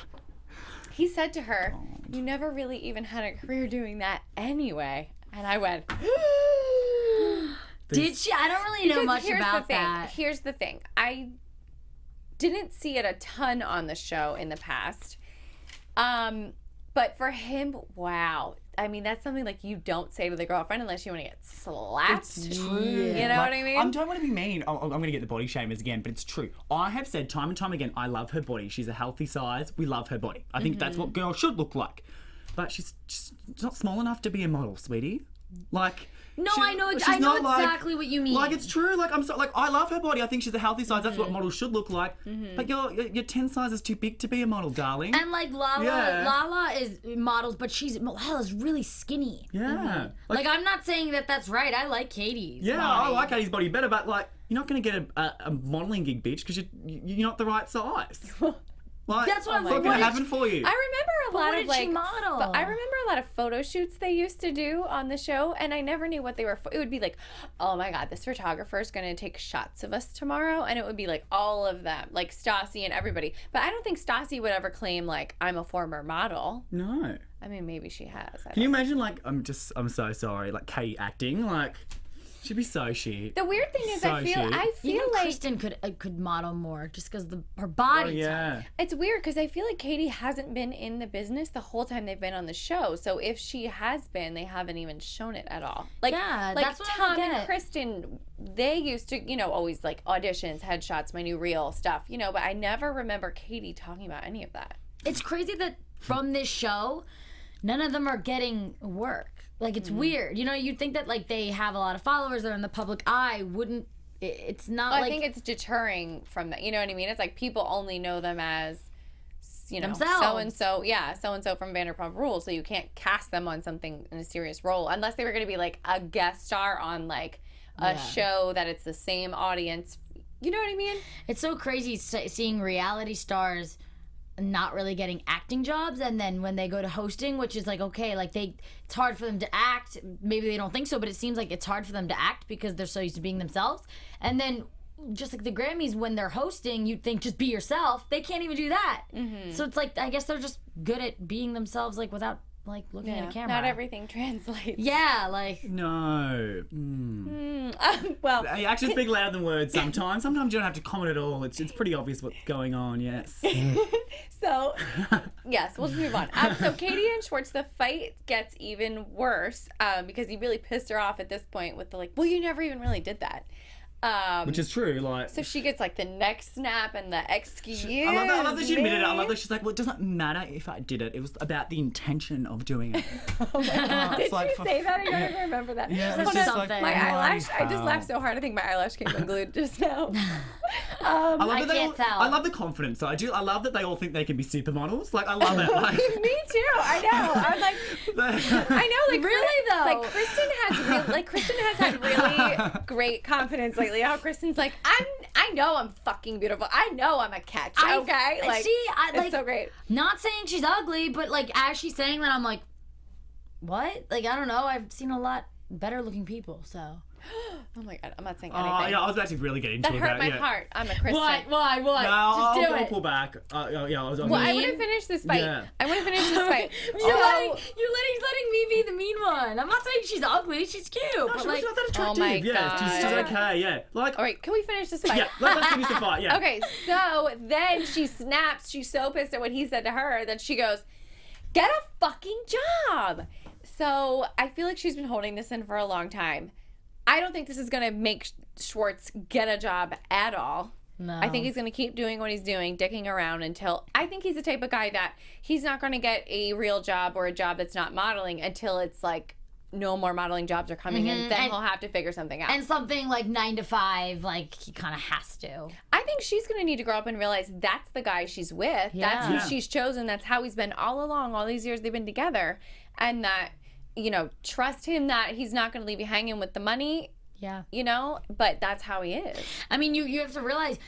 S2: He said to her, you never really even had a career doing that anyway. And I went,
S3: did she? I don't really know much about that.
S2: Here's the thing. I didn't see it a ton on the show in the past. But for him, wow. I mean, that's something like you don't say to the girlfriend unless you want to get slapped.
S4: It's true.
S2: You know what I mean?
S4: I don't want to be mean. I'm going to get the body shamers again, but it's true. I have said time and time again, I love her body. She's a healthy size. We love her body. I think that's what girls should look like. But she's not small enough to be a model, sweetie. Like...
S3: No, I know exactly what you mean.
S4: Like, it's true. Like, I love her body. I think she's a healthy size. That's what models should look like. But you're 10 sizes too big to be a model, darling.
S3: And like Lala is models, but Lala's really skinny.
S4: Yeah.
S3: Like, I'm not saying that that's right. I like Katie's body.
S4: I like Katie's body better, but like, you're not going to get a modeling gig, bitch, because you're not the right size. Like,
S3: that's what I'm
S4: going to happen for you.
S2: I remember a lot of
S3: did she model?
S2: I remember a lot of photo shoots they used to do on the show, and I never knew what they were. It would be like, oh my God, this photographer is going to take shots of us tomorrow, and it would be like all of them, like Stassi and everybody. But I don't think Stassi would ever claim like I'm a former model.
S4: No.
S2: I mean, maybe she has.
S4: Can you imagine like I'm so sorry, like Katie acting like. She'd be so shit.
S2: The weird thing is, I feel
S3: Even
S2: like
S3: Kristen could model more just because her body type.
S2: It's weird because I feel like Katie hasn't been in the business the whole time they've been on the show. So if she has been, they haven't even shown it at all. Like,
S3: that's what
S2: Tom and Kristen, they used to, always like auditions, headshots, my new reel stuff, but I never remember Katie talking about any of that.
S3: It's crazy that from this show, none of them are getting work. Like, it's weird. You know, you'd think that, like, they have a lot of followers, they're in the public eye. It's not
S2: Well,
S3: like...
S2: I think it's deterring from that. You know what I mean? It's like people only know them as, you know,
S3: Themselves.
S2: so-and-so. Yeah, so-and-so from Vanderpump Rules. So you can't cast them on something in a serious role. Unless they were going to be, like, a guest star on, like, a show that it's the same audience. You know what I mean?
S3: It's so crazy seeing reality stars not really getting acting jobs, and then when they go to hosting, which is like, okay, like it's hard for them to act. Maybe they don't think so, but it seems like it's hard for them to act because they're so used to being themselves. And then just like the Grammys, when they're hosting, you'd think just be yourself. They can't even do that. So it's like, I guess they're just good at being themselves, like without like looking at a camera.
S2: Not everything translates.
S3: Yeah, like
S4: No.
S2: Well,
S4: Actions speak louder than words sometimes. Sometimes you don't have to comment at all. It's pretty obvious what's going on, yes.
S2: so, yes, we'll just move on. So Katie and Schwartz, the fight gets even worse because he really pissed her off at this point with the like, well, you never even really did that.
S4: Which is true, like...
S2: So she gets like the neck snap and the excuse
S4: I love that she admitted it. I
S2: me.
S4: love that she's like, well, it doesn't matter if I did it. It was about the intention of doing it.
S2: Did
S4: like,
S2: you say that? I don't even remember that.
S4: Yeah,
S3: it's just like,
S2: my
S3: why?
S2: eyelash. I just laughed so hard. I think my eyelash came unglued just now.
S3: I can't tell.
S4: I love the confidence. I do. I love that they all think they can be supermodels. Like, I love it. Like,
S2: Me too. I know. I'm like, I know. Like
S3: Really, though?
S2: Like Kristen has had really great confidence lately. How Kristen's like, I know I'm fucking beautiful. I know I'm a catch. Okay. Like, it's so great.
S3: Not saying she's ugly, but like as she's saying that, I'm like, what? Like, I don't know. I've seen a lot better looking people, so.
S2: Oh my god, I'm not saying anything.
S4: Oh, yeah, I was about to really get into
S2: That
S4: it.
S2: hurt
S4: about
S2: my
S4: it, yeah.
S2: heart. I'm a Kristen.
S3: Why?
S4: No,
S3: Just do
S4: I'll
S3: it.
S4: pull back. Yeah, I was
S2: Well, I
S3: Mean?
S2: want to finish this fight.
S4: Yeah.
S2: I want to finish this fight.
S3: You're letting me be the mean one. I'm not saying she's ugly. She's cute.
S4: No,
S3: but
S4: she's
S3: like,
S4: not that attractive.
S2: my
S4: Yeah, she's
S2: God.
S4: okay. Yeah, like.
S2: All right, can we finish this fight?
S4: Yeah, let's finish the fight. Yeah.
S2: Okay, so then she snaps. She's so pissed at what he said to her that she goes, "Get a fucking job." So I feel like she's been holding this in for a long time. I don't think this is going to make Schwartz get a job at all.
S3: no.
S2: I think he's going to keep doing what he's doing, dicking around until... I think he's the type of guy that he's not going to get a real job or a job that's not modeling until it's like no more modeling jobs are coming in. Then he'll have to figure something out.
S3: And something like 9 to 5, like he kind of has to.
S2: I think she's going to need to grow up and realize that's the guy she's with. That's
S3: Yeah.
S2: who she's chosen. That's how he's been all along, all these years they've been together. And that, you know, trust him that he's not going to leave you hanging with the money,
S3: Yeah.
S2: you know, but that's how he is.
S3: I mean, you have to realize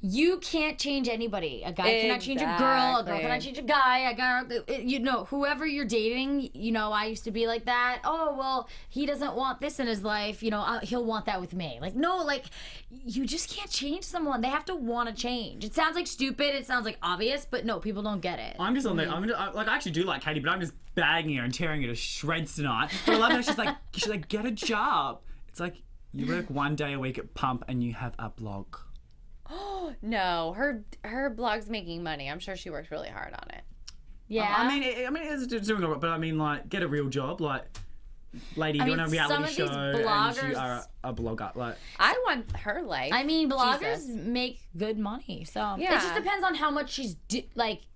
S3: you can't change anybody. A guy cannot change a girl. A girl
S2: Exactly.
S3: cannot change a guy. You know, whoever you're dating, you know, I used to be like that. Oh, well, he doesn't want this in his life. You know, he'll want that with me. Like, no, like, you just can't change someone. They have to want to change. It sounds like stupid. It sounds like obvious, but no, people don't get it.
S4: I'm just on that. Like, I actually do like Katie, but I'm just bagging her and tearing her to shreds tonight. But I love how she's like, get a job. It's like, you work 1 day a week at Pump and you have a blog.
S2: No, her blog's making money. I'm sure she works really hard on it.
S3: Yeah.
S4: I mean, it's doing all right, but I mean, like, get a real job, like, lady,
S3: I
S4: you're
S3: mean,
S4: on a reality
S3: some of
S4: show
S3: these
S4: and you
S3: bloggers-
S4: are a blogger, like.
S2: I want her life.
S3: I mean, bloggers
S2: Jesus.
S3: make good money, so
S2: Yeah.
S3: it just depends on how much she's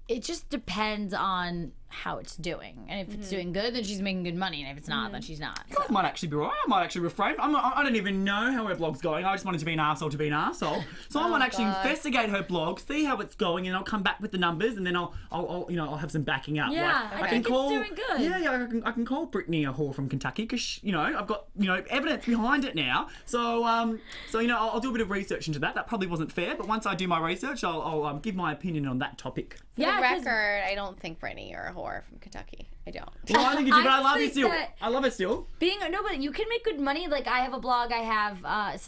S3: it just depends on how it's doing, and if it's doing good, then she's making good money, and if it's not, then she's not.
S4: You guys might actually be right. I might actually refrain. I don't even know how her blog's going. I just wanted to be an arsehole to be an arsehole. So I might actually investigate her blog, see how it's going, and I'll come back with the numbers, and then I'll have some backing up.
S3: Yeah,
S4: like,
S3: I think it's doing good.
S4: Yeah, I can call Brittany a whore from Kentucky because I've got evidence behind it now. So I'll do a bit of research into that. That probably wasn't fair, but once I do my research, I'll give my opinion on that topic.
S2: For the
S3: 'cause-
S2: record, I don't think Brittany you're a whore from Kentucky. I don't.
S4: Well, I think you do, but I love you
S3: think
S4: still.
S3: that-
S4: I love it still.
S3: But you can make good money. Like, I have a blog, I have I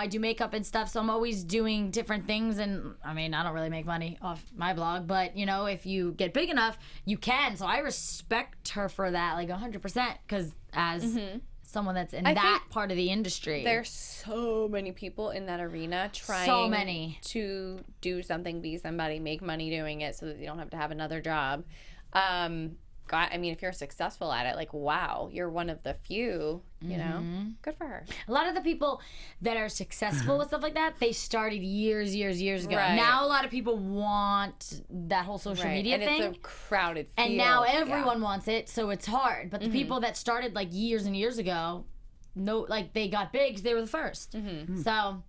S3: do makeup and stuff, so I'm always doing different things, and I mean, I don't really make money off my blog, but if you get big enough, you can. So I respect her for that, like 100%, because as someone that's in that
S2: think
S3: part of the industry,
S2: There's so many people in that arena trying to do something, be somebody, make money doing it so that you don't have to have another job. got, I mean, if you're successful at it, like, wow, you're one of the few, you know, good for her.
S3: A lot of the people that are successful with stuff like that, they started years ago.
S2: Right.
S3: Now a lot of people want that whole social media
S2: and
S3: thing.
S2: it's a crowded field.
S3: And now everyone wants it, so it's hard. But the people that started like years and years ago, like they got big 'cause they were the first. So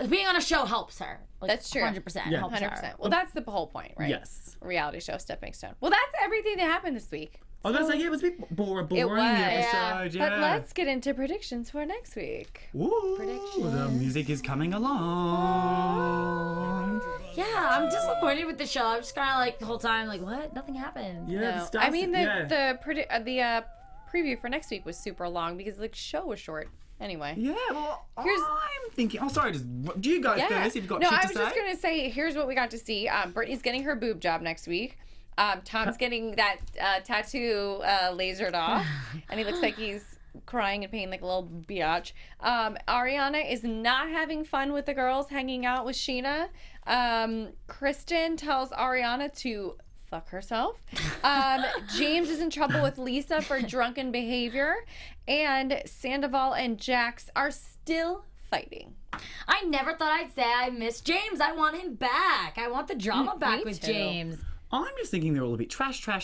S3: being on a show helps her. Like,
S2: That's true.
S3: 100%
S4: Yeah.
S3: helps
S2: 100%.
S3: her.
S2: Well, that's the whole point, right?
S4: Yes.
S2: Reality show stepping stone. Well, that's everything that happened this week.
S4: I was going to say, yeah, it was a bit boring
S2: It was.
S4: episode. Yeah.
S2: But let's get into predictions for next week.
S4: Ooh, the music is coming along.
S3: Yeah, I'm disappointed with the show. I'm just kind of like the whole time, like, what? Nothing happened.
S4: Yeah,
S2: No.
S4: the
S2: I mean,
S4: yeah.
S2: the preview for next week was super long because the show was short. Anyway.
S4: Yeah, well,
S2: Here's-
S4: I'm thinking. Oh, sorry. Do you go first if you've got
S2: no,
S4: shit
S2: I
S4: to
S2: was
S4: say?
S2: just gonna say. Here's what we got to see. Brittany's getting her boob job next week. Tom's getting that tattoo lasered off, and he looks like he's crying in pain like a little biatch. Ariana is not having fun with the girls hanging out with Scheana. Kristen tells Ariana to fuck herself. James is in trouble with Lisa for drunken behavior, and Sandoval and Jax are still fighting.
S3: I never thought I'd say I miss James. I want him back. I want the drama back
S2: me
S3: with
S2: too.
S3: James.
S4: I'm just thinking they're all a bit trash.
S3: I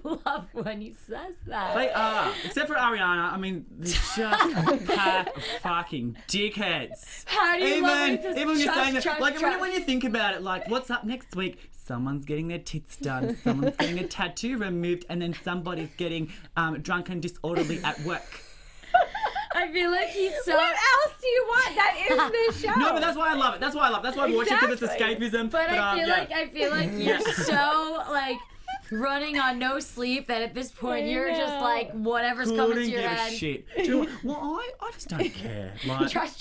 S3: love when he says that.
S4: They are, except for Ariana. I mean, they're just a pack of fucking dickheads.
S3: How do you love when he says
S4: Even when you're
S3: trash,
S4: saying that,
S3: trash,
S4: like
S3: trash?
S4: when you think about it, like what's up next week? Someone's getting their tits done, someone's getting a tattoo removed, and then somebody's getting drunk and disorderly at work.
S3: I feel like he's so...
S2: What else do you want? That is the show.
S4: No, but that's why I love it. That's why I watch it, because it's escapism.
S3: But I feel like you're
S4: Yeah.
S3: so like running on no sleep that at this point you're just like whatever's coming to
S4: Couldn't
S3: your
S4: give
S3: head.
S4: a shit. Do you know what? Well, I just don't care. Like,
S3: Trash.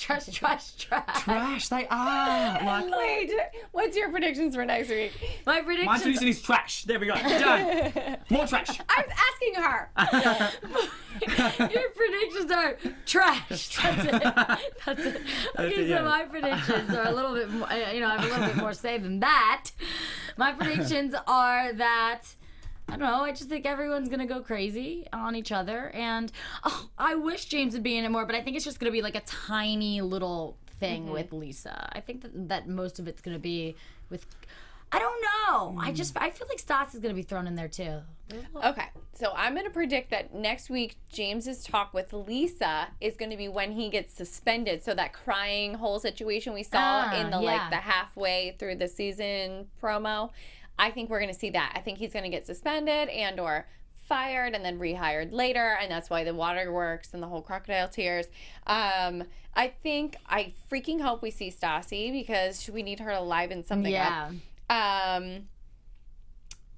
S4: trash, they are. Like,
S2: Wait, what's your predictions for next week?
S3: My
S4: my
S3: prediction
S4: tradition is trash. There we go. Done. More trash.
S2: I was asking her.
S3: Your predictions are trash. That's it. Okay,
S4: it, yeah.
S3: so my predictions are a little bit more, I have a little bit more say than that. My predictions are that, I don't know, I just think everyone's going to go crazy on each other. And I wish James would be in it more, but I think it's just going to be like a tiny little thing with Lisa. I think that most of it's going to be with, I don't know. I feel like Stassi is going to be thrown in there too.
S2: Okay, so I'm going to predict that next week James's talk with Lisa is going to be when he gets suspended. So that crying whole situation we saw in the like the halfway through the season promo, I think we're going to see that. I think he's going to get suspended and or fired and then rehired later, and that's why the waterworks and the whole crocodile tears. I freaking hope we see Stassi because we need her to liven something up.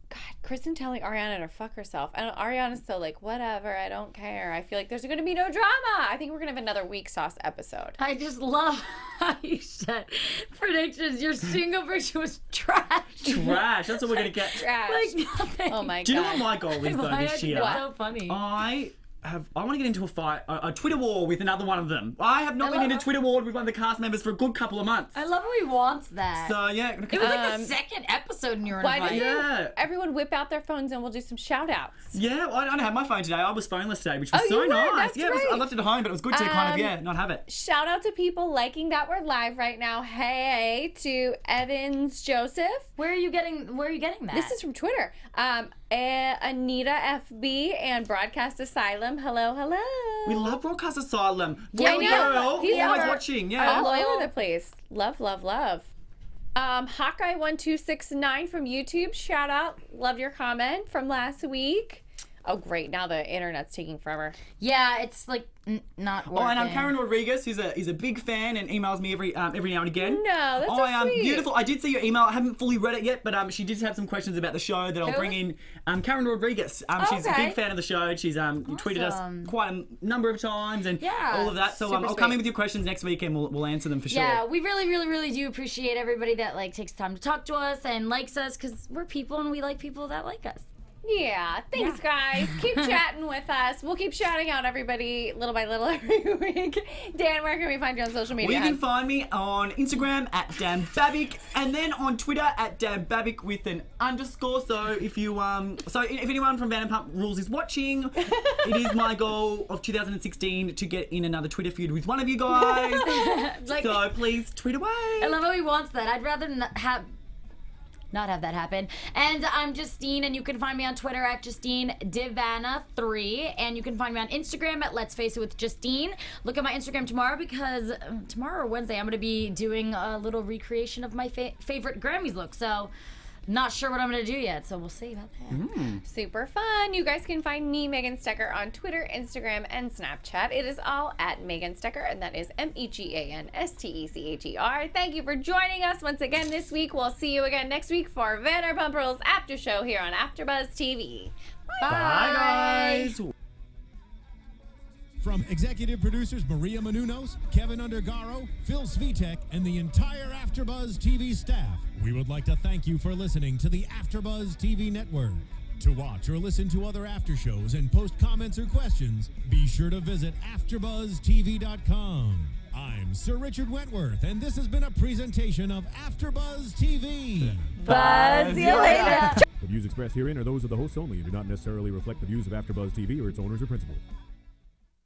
S2: God, Kristen telling Ariana to fuck herself. And Ariana's still like, whatever, I don't care. I feel like there's going to be no drama. I think we're going to have another weak sauce episode.
S3: I just love how you said predictions. Your single prediction was trash.
S4: Trash. That's what we're going to get.
S2: Trash.
S3: Like nothing.
S2: Oh my God.
S4: Do you know what my goal is, though,
S3: Why
S4: this
S3: is
S4: year?
S3: that so funny?
S4: I want to get into a fight, a Twitter war with another one of them. I have not been in a Twitter war with one of the cast members for a good couple of months.
S3: I love how he wants that.
S4: So, yeah.
S3: It was like the second episode and you were
S2: Why
S3: invited.
S2: doesn't everyone whip out their phones and we'll do some shout outs?
S4: Yeah, I don't have my phone today. I was phoneless today, which was
S2: Oh,
S4: so
S2: you were?
S4: nice.
S2: That's
S4: Yeah,
S2: right.
S4: I left it at home, but it was good to kind of, not have it.
S2: Shout out to people liking that we're live right now. Hey to Evans Joseph.
S3: Where are you getting that?
S2: This is from Twitter. Anita FB and Broadcast Asylum. Hello.
S4: We love Broadcast Asylum.
S2: Yeah, I
S4: Boy,
S2: know.
S4: girl,
S2: He's
S4: always
S2: our-
S4: watching. Yeah.
S2: All over the place. Love. Hawkeye1269 from YouTube. Shout out. Love your comment from last week. Oh, great. Now the internet's taking forever.
S3: Yeah, it's like not working.
S4: Oh, and I'm Karen Rodriguez, who's a big fan and emails me every now and again.
S2: No, that's so
S4: I am
S2: sweet.
S4: beautiful. I did see your email. I haven't fully read it yet, but she did have some questions about the show that I'll
S3: Who?
S4: bring in. Karen Rodriguez. She's a
S3: Okay.
S4: big fan of the show. She's tweeted us quite a number of times and
S3: Yeah,
S4: all of that. So
S2: super
S4: I'll come
S2: sweet.
S4: in with your questions next week and we'll answer them for sure.
S3: Yeah, we really do appreciate everybody that like takes time to talk to us and likes us because we're people and we like people that like us.
S2: Yeah, thanks guys. Keep chatting with us. We'll keep shouting out everybody little by little every week. Dan, where can we find you on social media?
S4: Well, you can find me on Instagram at DanBabic and then on Twitter at DanBabic with an underscore. So if anyone from Vanderpump Rules is watching, it is my goal of 2016 to get in another Twitter feud with one of you guys. So please tweet away.
S3: I love how he wants that. I'd rather not have that happen. And I'm Justine, and you can find me on Twitter at Justine DiVanna 3, and you can find me on Instagram at Let's Face It with Justine. Look at my Instagram tomorrow, because tomorrow or Wednesday I'm going to be doing a little recreation of my favorite Grammys look. So not sure what I'm going to do yet, so we'll see about that.
S2: Super fun. You guys can find me, Megan Stecher, on Twitter, Instagram, and Snapchat. It is all at Megan Stecher, and that is MEGANSTECHER. Thank you for joining us once again this week. We'll see you again next week for Vanderpump Rules After Show here on AfterBuzz TV. Bye.
S4: Bye, guys.
S1: From executive producers Maria Menounos, Kevin Undergaro, Phil Svitek, and the entire AfterBuzz TV staff, we would like to thank you for listening to the AfterBuzz TV network. To watch or listen to other after shows and post comments or questions, be sure to visit AfterBuzzTV.com. I'm Sir Richard Wentworth, and this has been a presentation of AfterBuzz TV.
S2: Buzz you later.
S6: The views expressed herein are those of the hosts only and do not necessarily reflect the views of AfterBuzz TV or its owners or principals.